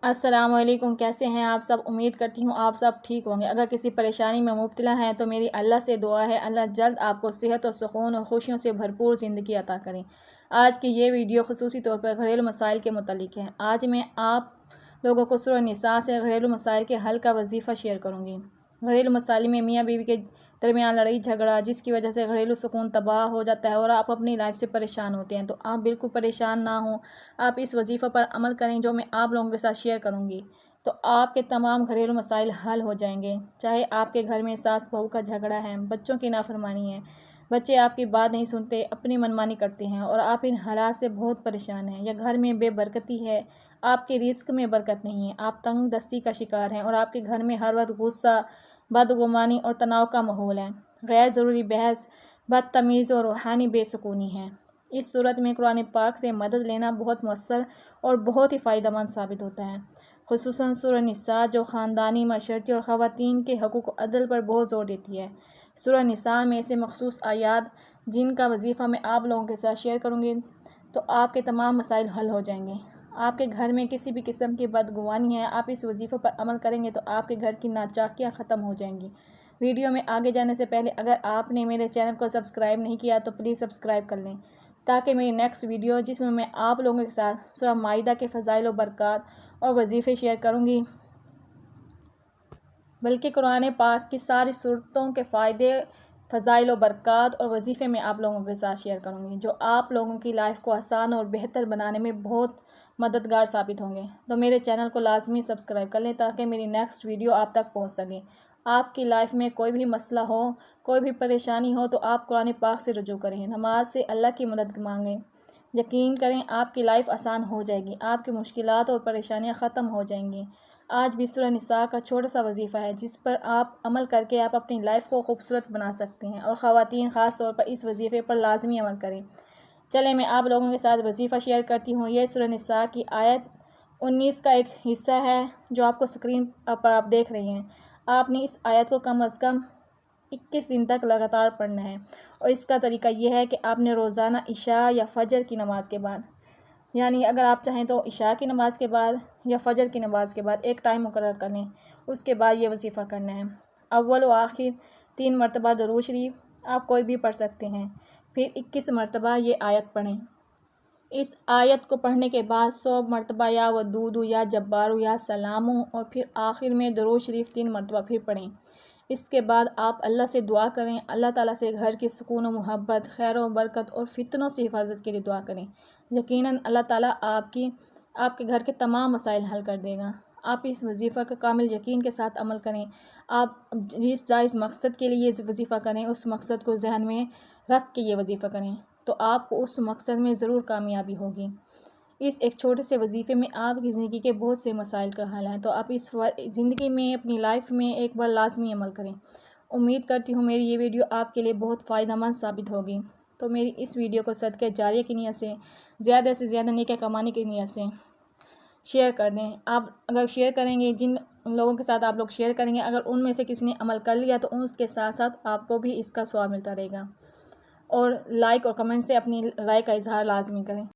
अस्सलामुअलैकुम, कैसे हैं आप सब। उम्मीद करती हूँ आप सब ठीक होंगे। अगर किसी परेशानी में मुब्तला हैं तो मेरी अल्लाह से दुआ है अल्लाह जल्द आपको सेहत और सुकून और खुशियों से भरपूर ज़िंदगी अता करें। आज की ये वीडियो खुसूसी तौर पर घरेलू मसाइल के मुतालिक है। आज मैं आप लोगों को सूरह निसा से घरेलू मसाइल के हल का वजीफ़ा शेयर करूँगी। घरेलू मसाइल में मियाँ बीवी के दरमियान लड़ाई झगड़ा जिसकी वजह से घरेलू सुकून तबाह हो जाता है और आप अपनी लाइफ से परेशान होते हैं, तो आप बिल्कुल परेशान ना हो। आप इस वजीफ़ा पर अमल करें जो मैं आप लोगों के साथ शेयर करूंगी, तो आपके तमाम घरेलू मसाइल हल हो जाएंगे। चाहे आपके घर में सास बहू का झगड़ा है, बच्चों की नाफरमानी है, बच्चे आपकी बात नहीं सुनते, अपनी मनमानी करते हैं और आप इन हालात से बहुत परेशान हैं, या घर में बेबरकती है, आपके रिस्क में बरकत नहीं है, आप तंग दस्ती का शिकार हैं और आपके घर में हर वक्त गुस्सा, बदगुमानी और तनाव का माहौल है, गैर ज़रूरी बहस, बदतमीज़ और रूहानी बेसुकूनी है। इस सूरत में कुरान पाक से मदद लेना बहुत मुअस्सर और बहुत ही फ़ायदेमंद साबित होता है, खुसूसन सूरह निसा जो ख़ानदानी माशरती और ख़वातीन के हकूक़ अदल पर बहुत ज़ोर देती है। सूरह निसा में से मखसूस आयात जिनका वजीफ़ा मैं आप लोगों के साथ शेयर करूँगी, तो आपके तमाम मसाइल हल हो जाएंगे। आपके घर में किसी भी किस्म की बदगुमानी है, आप इस वजीफ़े पर अमल करेंगे तो आपके घर की नाचाकियाँ ख़त्म हो जाएंगी। वीडियो में आगे जाने से पहले अगर आपने मेरे चैनल को सब्सक्राइब नहीं किया तो प्लीज़ सब्सक्राइब कर लें, ताकि मेरी नेक्स्ट वीडियो जिसमें मैं आप लोगों के साथ सूरह माइदा के फ़ज़ाइल व बरक़ात और वजीफ़े शेयर करूँगी, बल्कि कुरान पाक की सारी सूरतों के फ़ायदे, फ़ज़ाइल व बरक़ात और वजीफ़े मैं आप लोगों के साथ शेयर करूँगी, जो आप लोगों की लाइफ को आसान और बेहतर बनाने में बहुत मददगार साबित होंगे। तो मेरे चैनल को लाजमी सब्सक्राइब कर लें ताकि मेरी नेक्स्ट वीडियो आप तक पहुँच सके। आपकी लाइफ में कोई भी मसला हो, कोई भी परेशानी हो, तो आप कुरान पाक से रुजू करें, नमाज से अल्लाह की मदद मांगें। यकीन करें आपकी लाइफ आसान हो जाएगी, आपकी मुश्किलात और परेशानियां ख़त्म हो जाएंगी। आज भी सूरह निसा का छोटा सा वजीफ़ा है जिस पर आप अमल करके आप अपनी लाइफ को खूबसूरत बना सकते हैं, और ख़वातीन ख़ास तौर पर इस वजीफ़े पर लाजमी अमल करें। चलें मैं आप लोगों के साथ वजीफ़ा शेयर करती हूँ। यह सूरह निसा की आयत 19 का एक हिस्सा है जो आपको स्क्रीन पर आप देख रही हैं। आपने इस आयत को कम अज़ कम 21 दिन तक लगातार पढ़ना है, और इसका तरीका यह है कि आपने रोज़ाना इशा या फ़जर की नमाज़ के बाद, यानी अगर आप चाहें तो इशा की नमाज़ के बाद या फ़जर की नमाज़ के बाद एक टाइम मुकर्रर कर लें, उसके बाद ये वजीफ़ा करना है। अव्वल व आखिर 3 मरतबा दुरूद शरीफ आप कोई भी पढ़ सकते हैं, फिर 21 मरतबा ये आयत पढ़ें। इस आयत को पढ़ने के बाद 100 मरतबा या वदूदु या जब्बारू या सलामु, और फिर आखिर में दुरूद शरीफ 3 मरतबा फिर पढ़ें। इसके बाद आप अल्लाह से दुआ करें, अल्लाह ताला से घर की सुकून और मोहब्बत, खैर और बरकत और फितनों से हिफाजत के लिए दुआ करें। यकीनन अल्लाह ताला आपके घर के तमाम मसाइल हल कर देगा। आप इस वजीफ़ा का कामिल यकीन के साथ अमल करें। आप जिस जायज़ मकसद के लिए ये वजीफ़ा करें, उस मकसद को जहन में रख के ये वजीफ़ा करें, तो आपको उस मकसद में ज़रूर कामयाबी होगी। इस एक छोटे से वजीफ़े में आपकी ज़िंदगी के बहुत से मसाइल का हल है, तो आप इस ज़िंदगी में अपनी लाइफ में एक बार लाजमी अमल करें। उम्मीद करती हूँ मेरी ये वीडियो आपके लिए बहुत फ़ायदेमंद साबित होगी। तो मेरी इस वीडियो को सदक़े जारिया की नीयत से ज़्यादा नेकियां कमाने की नीयत से शेयर कर दें। आप अगर शेयर करेंगे, जिन लोगों के साथ आप लोग शेयर करेंगे, अगर उनमें से किसी ने अमल कर लिया तो उसके साथ साथ आपको भी इसका स्वाब मिलता रहेगा। और लाइक और कमेंट से अपनी राय का इजहार लाजमी करें।